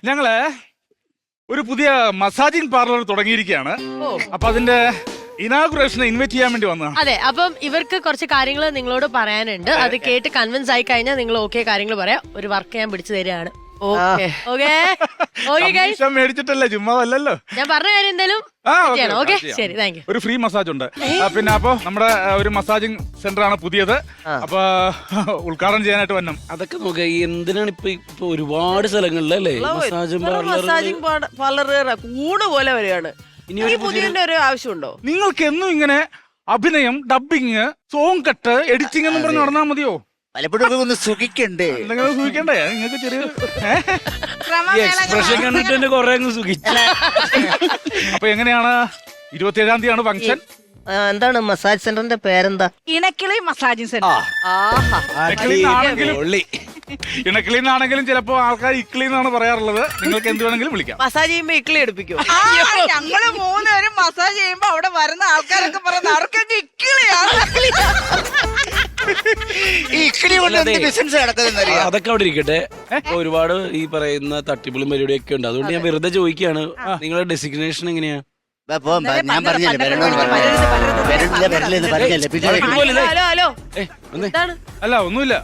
ഞങ്ങള് ഒരു പുതിയ മസാജിങ് പാർലർ തുടങ്ങിയിരിക്കുകയാണ്. അപ്പൊ അതിന്റെ ഇനാഗുറേഷനെ ഇൻവൈറ്റ് ചെയ്യാൻ വേണ്ടി വന്നതാണ്. അതെ, അപ്പം ഇവർക്ക് കുറച്ച് കാര്യങ്ങൾ നിങ്ങളോട് പറയാനുണ്ട്. അത് കേട്ട് കൺവിൻസ് ആയി കഴിഞ്ഞാൽ നിങ്ങൾ ഓക്കെ കാര്യങ്ങൾ പറയാം. ഒരു വർക്ക് ഞാൻ പിടിച്ചു തരികയാണ്. മേടിച്ചിട്ടല്ലേ, ചുമ്മാ അല്ലല്ലോ. ഞാൻ പറഞ്ഞ കാര്യം എന്തായാലും ഓക്കെ, ശരി, താങ്ക് യു. ഒരു ഫ്രീ മസാജ് ഉണ്ട്. പിന്നെ അപ്പൊ നമ്മുടെ ഒരു മസാജിങ് സെന്റർ ആണ് പുതിയത്. അപ്പൊ ഉദ്ഘാടനം ചെയ്യാനായിട്ട് വരണം. അതൊക്കെ നോക്കുക. എന്തിനാണ് ഇപ്പൊ ഒരുപാട് സ്ഥലങ്ങളിലല്ലേ മസാജിങ് പാർലർ കൂട് പോലെ വരികയാണ്. ഇനി ഒരു ആവശ്യമുണ്ടോ? നിങ്ങൾക്ക് എന്നും ഇങ്ങനെ അഭിനയം, ഡബിങ്, സോങ് കട്ട്, എഡിറ്റിംഗ് എന്നും പറഞ്ഞ് നടന്നാൽ മതിയോ? പലപ്പോഴും ഒന്ന് സുഖിക്കണ്ടേ? എന്തെങ്കിലും സുഖിക്കണ്ടേ? നിങ്ങൾക്ക് ചെറിയൊരു എക്സ്പ്രഷൻ കണ്ടിട്ട് തന്നെ കുറെ സുഖിച്ചു. അപ്പൊ എങ്ങനെയാണ്? 27-ാം തീയതിയാണ് ഫംഗ്ഷൻ. എന്താണ് മസാജ് സെന്ററിന്റെ പേരെന്താ? ഇണക്കിളി മസാജിങ് സെന്റർ. ഇണക്കിളി എന്നാണെങ്കിലും ചിലപ്പോ ആൾക്കാർ ഇക്കിളി എന്നാണ് പറയാറുള്ളത്. നിങ്ങൾക്ക് എന്ത് വേണമെങ്കിലും വിളിക്കാം. മസാജ് ചെയ്യുമ്പോ ഇക്കിളി എടുപ്പിക്കും. ഞങ്ങള് 3 പേരും മസാജ് ചെയ്യുമ്പോ അവിടെ വരുന്ന ആൾക്കാരൊക്കെ പറയുന്നത് അവർക്കൊക്കെ ഇക്കിളിയാണ്. അതൊക്കെ അവിടെ ഇരിക്കട്ടെ. ഒരുപാട് ഈ പറയുന്ന തട്ടിപ്പുകളും പരിപാടിയൊക്കെ ഉണ്ട്. അതുകൊണ്ട് ഞാൻ വെറുതെ ചോദിക്കുകയാണ്, നിങ്ങളുടെ ഡെസിഗ്നേഷൻ എങ്ങനെയാ? ഞാൻ പറഞ്ഞല്ലേ അല്ല ഒന്നുമില്ല.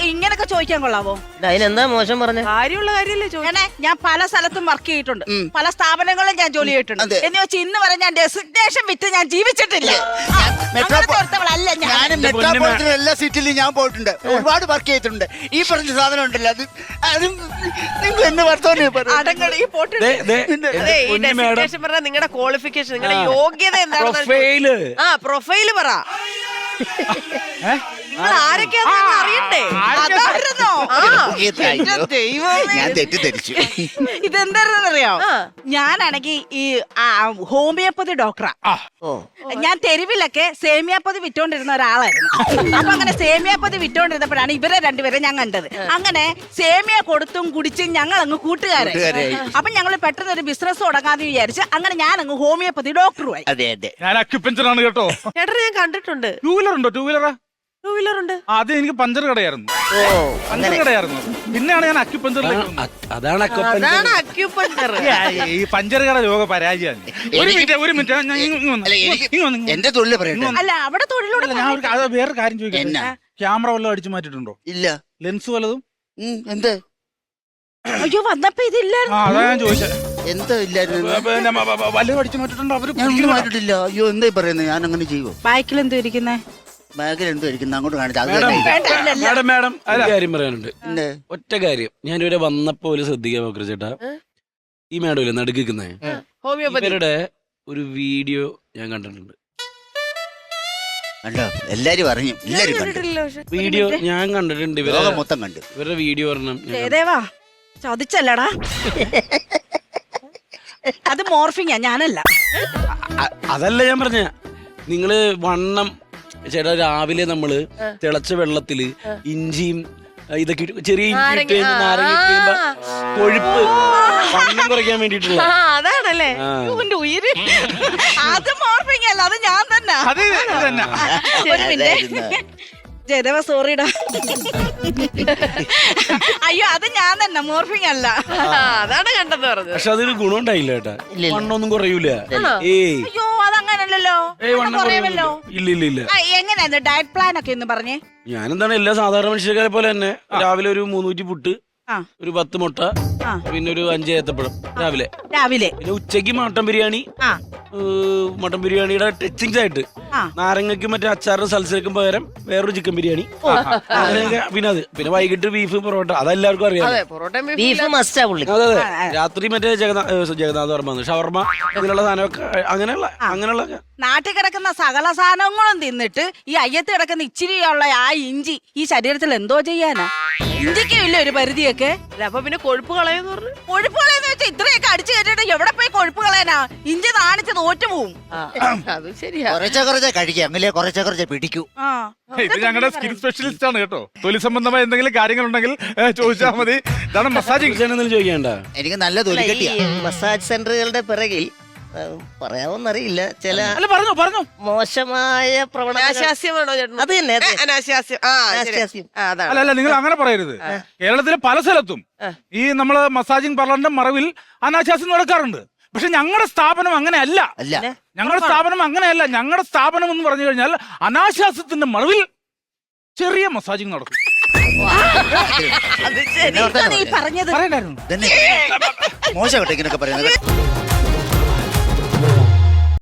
ഇങ്ങനൊക്കെ ചോദിക്കാൻ കൊള്ളാവോ? അതിനെന്താ മോശം പറഞ്ഞ? കാര്യമുള്ള കാര്യല്ലേ. ഞാൻ പല സ്ഥലത്തും വർക്ക് ചെയ്തിട്ടുണ്ട്, പല സ്ഥാപനങ്ങളിലും ഞാൻ ജോലി ചെയ്തിട്ടുണ്ട്. എന്ന് വെച്ചാൽ ഇന്ന് വരെ ഞാൻ ഡെസിഗ്നേഷൻ വിറ്റ് ഞാൻ ജീവിച്ചിട്ടില്ല. മെട്രോപൊളിറ്റൻ എല്ലാ സിറ്റിയിലും ഞാൻ പോയിട്ടുണ്ട്, ഒരുപാട് വർക്ക് ചെയ്തിട്ടുണ്ട്. ഈ പറഞ്ഞ സാധനം ഉണ്ടല്ലോ, അത് നിങ്ങൾ എന്ന് നിങ്ങളുടെ ക്വാളിഫിക്കേഷൻ, നിങ്ങളുടെ യോഗ്യത എന്താണ്? പ്രൊഫൈല് പറ. നിങ്ങൾ ആരൊക്കെയാണെന്ന് അറിയണ്ടേ? ഞാൻ തെറ്റിദ്ധരിച്ചു. ഇതെന്താണെന്നറിയോ? ഞാനാണെങ്കിൽ ഈ ഹോമിയോപ്പതി ഡോക്ടറാ. ഞാൻ തെരുവിലൊക്കെ സേമിയാപ്പതി വിറ്റോണ്ടിരുന്ന ഒരാളായിരുന്നു. അപ്പൊ അങ്ങനെ സേമിയാപ്പതി വിറ്റോണ്ടിരുന്നപ്പോഴാണ് ഇവരെ രണ്ടുപേരെ ഞാൻ കണ്ടത്. അങ്ങനെ സേമിയ കൊടുത്തും കുടിച്ചും ഞങ്ങൾ അങ്ങ് കൂട്ടുകാരായി. അപ്പൊ ഞങ്ങൾ പെട്ടെന്ന് ഒരു ബിസിനസ് തുടങ്ങാന്ന് വിചാരിച്ച് അങ്ങനെ ഞാൻ അങ്ങ് ഹോമിയോപ്പതി ഡോക്ടറുമായി. ഞാൻ അക്യുപഞ്ചറാണ് കേട്ടോ. ചേട്ടൻ ഞാൻ കണ്ടിട്ടുണ്ട്. ടൂ വീലർ ഉണ്ടോ? ടൂ വീലറാ? ടൂ വീലർ ഉണ്ട്. അത് എനിക്ക് പഞ്ചർ കടയായിരുന്നു. പഞ്ചർ കടയായിരുന്നു. പിന്നെയാണ് ഞാൻ അക്യുപഞ്ചറിലേക്ക്. അതാണ് അക്യുപഞ്ചർ. ഈ പഞ്ചർ കട രോഗ പരാജയാണ്. ഒരു മിനിറ്റ് എന്റെ തൊഴിൽ പറയട്ടെ. അല്ല അവിടെ തൊഴിലോട് ഞാൻ വേറെ കാര്യം ചോദിക്കാം. ക്യാമറ വല്ലതും അടിച്ചു മാറ്റിട്ടുണ്ടോ? ഇല്ല. ലെൻസ് വല്ലതും? എന്ത്? അയ്യോ വന്നപ്പോ ഇതില്ല. അതാ ഞാൻ ചോദിച്ചത്. എന്താ ഇല്ലായിരുന്നു? വല്ലതും അടിച്ചു മാറ്റിട്ടുണ്ടോ? അവര് ഞാൻ മാറ്റിട്ടില്ല. അയ്യോ എന്താ പറയുന്നത്? ഞാൻ അങ്ങനെ ചെയ്യുമോ? ബാക്കിൽ എന്തോ ഇരിക്കുന്നേ? ബാഗിൽ എന്തോ ഇരിക്കുന്നത് അങ്ങോട്ട് കാണിച്ചു. മാഡം കാര്യം പറയാനുണ്ട്. ഒറ്റ കാര്യം ഞാനിവരെ വന്നപ്പോ ഒരു ശ്രദ്ധിക്കാൻ നോക്കുക ചേട്ടാ. ഈ മാഡം ഇല്ലേ നടുക്കുന്നേ, ഇവരുടെ ഒരു വീഡിയോ ഞാൻ കണ്ടിട്ടുണ്ട്. കണ്ടോ? എല്ലാരും അറിഞ്ഞു, എല്ലാരും കണ്ടു. വീഡിയോ ഞാൻ കണ്ടിട്ടുണ്ട്. ഇവരെ മൊത്തം കണ്ടു. ഇവരുടെ വീഡിയോ പറഞ്ഞ ചോദിച്ചല്ലടാ. അത് മോർഫിങ്ങാ, ഞാനല്ല. അതല്ല ഞാൻ പറഞ്ഞ. നിങ്ങള് വണ്ണം ചേട്ടാ രാവിലെ നമ്മള് തിളച്ച വെള്ളത്തില് ഇഞ്ചിയും ഇതൊക്കെ ചെറിയ ഇഞ്ചി ഇട്ട് നാരങ്ങ ഇട്ട് കൊഴുപ്പ് വണ്ണം കുറയ്ക്കാൻ വേണ്ടിട്ടുള്ള അതാണല്ലേ ഉയിര്. അത് മോർഫിങ് അല്ല, അത് ഞാൻ തന്നെ. ഒരു മിനിറ്റ് ജയദേവ, സോറിടാ. അയ്യോ അത് ഞാൻ തന്നെ, മോർഫിങ് അല്ല. അതാണ് കണ്ടെന്ന് പറഞ്ഞത്. പക്ഷെ അതൊരു ഗുണം ഉണ്ടായില്ല ചേട്ടാ. വണ്ണൊന്നും കുറയൂല. അയ്യോ അതങ്ങനല്ലോ. ഇല്ല. എങ്ങനെയായിരുന്നു ഡയറ്റ് പ്ലാൻ ഒക്കെ എന്ന് പറഞ്ഞേ? ഞാനെന്താണ് എല്ലാ സാധാരണ മനുഷ്യരെ പോലെ തന്നെ രാവിലെ ഒരു 300 പുട്ട്, ഒരു 10 മുട്ട, പിന്നെ ഒരു 5 ഏത്തപ്പഴം രാവിലെ. പിന്നെ ഉച്ചക്ക് മട്ടൻ ബിരിയാണി. മട്ടൻ ബിരിയാണിയുടെ ടച്ചിങ്സ് ആയിട്ട് നാരങ്ങയ്ക്കും മറ്റേ അച്ചാറിനും സൽസയ്ക്കും പകരം വേറൊരു ചിക്കൻ ബിരിയാണി. പിന്നെ പിന്നെ വൈകിട്ട് ബീഫ് പൊറോട്ട. അതെല്ലാവർക്കും അറിയാം. അതെ. രാത്രി മറ്റേ ജഗന്നാഥ് വർമ്മ ഷവർമ്മ അങ്ങനെയുള്ള സാധനമൊക്കെ അങ്ങനെയുള്ള നാട്ടിൽ കിടക്കുന്ന സകല സാധനങ്ങളും തിന്നിട്ട് ഈ അയ്യത്ത് കിടക്കുന്ന ഇച്ചിരിയുള്ള ആ ഇഞ്ചി ഈ ശരീരത്തിൽ എന്തോ ചെയ്യാനാ? ഇഞ്ചിക്കും ഇല്ല ഒരു പരിധിയൊക്കെ. അപ്പൊ പിന്നെ കൊഴുപ്പ് കളയെന്ന് പറഞ്ഞു. കൊഴുപ്പ് കളയെന്ന് വെച്ചാൽ ഇത്രയൊക്കെ അടിച്ചു കയറ്റിട്ട് എവിടെ പോയി കൊഴുപ്പ് കളയാനാ? ഇഞ്ചി താണിച്ച് തോറ്റുപോകും. അത് ശരിയാ. കുറച്ചേ കഴിക്കാം, കുറച്ചേ പിടിക്കൂ. ഇത് ഞങ്ങളുടെ സ്കിൻ സ്പെഷ്യലിസ്റ്റ് ആണ് കേട്ടോ. തൊലി സംബന്ധമായ എന്തെങ്കിലും കാര്യങ്ങളുണ്ടെങ്കിൽ ചോദിച്ചാൽ മതി. ഇതാണ് മസാജിങ് ചോദിക്കേണ്ട. എനിക്ക് നല്ല തൊലി കെട്ടിയ മസാജ് സെന്ററുകളുടെ പിറകിൽ പറയാവോന്നറിയില്ല ചില അല്ല പറഞ്ഞു പറഞ്ഞു മോശമായ പ്രവണത അനാശാസ്യമാണോ ചേട്ടൻ? അത് തന്നെ, അത് തന്നെ. അനാശാസ്യം. ആ, ശരി. അനാശാസ്യം. ആ, അതാണ്. അല്ല നിങ്ങൾ അങ്ങനെ പറയരുത്. കേരളത്തിലെ പല സ്ഥലത്തും ഈ നമ്മള് മസാജിങ് പാർലറിന്റെ മറവിൽ അനാശാസ്യം നടക്കാറുണ്ട്. പക്ഷെ ഞങ്ങളുടെ സ്ഥാപനം അങ്ങനെയല്ല. ഞങ്ങളുടെ സ്ഥാപനം അങ്ങനെയല്ല. ഞങ്ങളുടെ സ്ഥാപനം എന്ന് പറഞ്ഞു കഴിഞ്ഞാൽ അനാശാസ്യത്തിന്റെ മറവിൽ ചെറിയ മസാജിങ് നടക്കും. അത് ശരി. നീ പറഞ്ഞത് പറയണ്ടായിരുന്നു. മോശം കേട്ടോ ഇങ്ങനെയൊക്കെ പറയുന്നത്.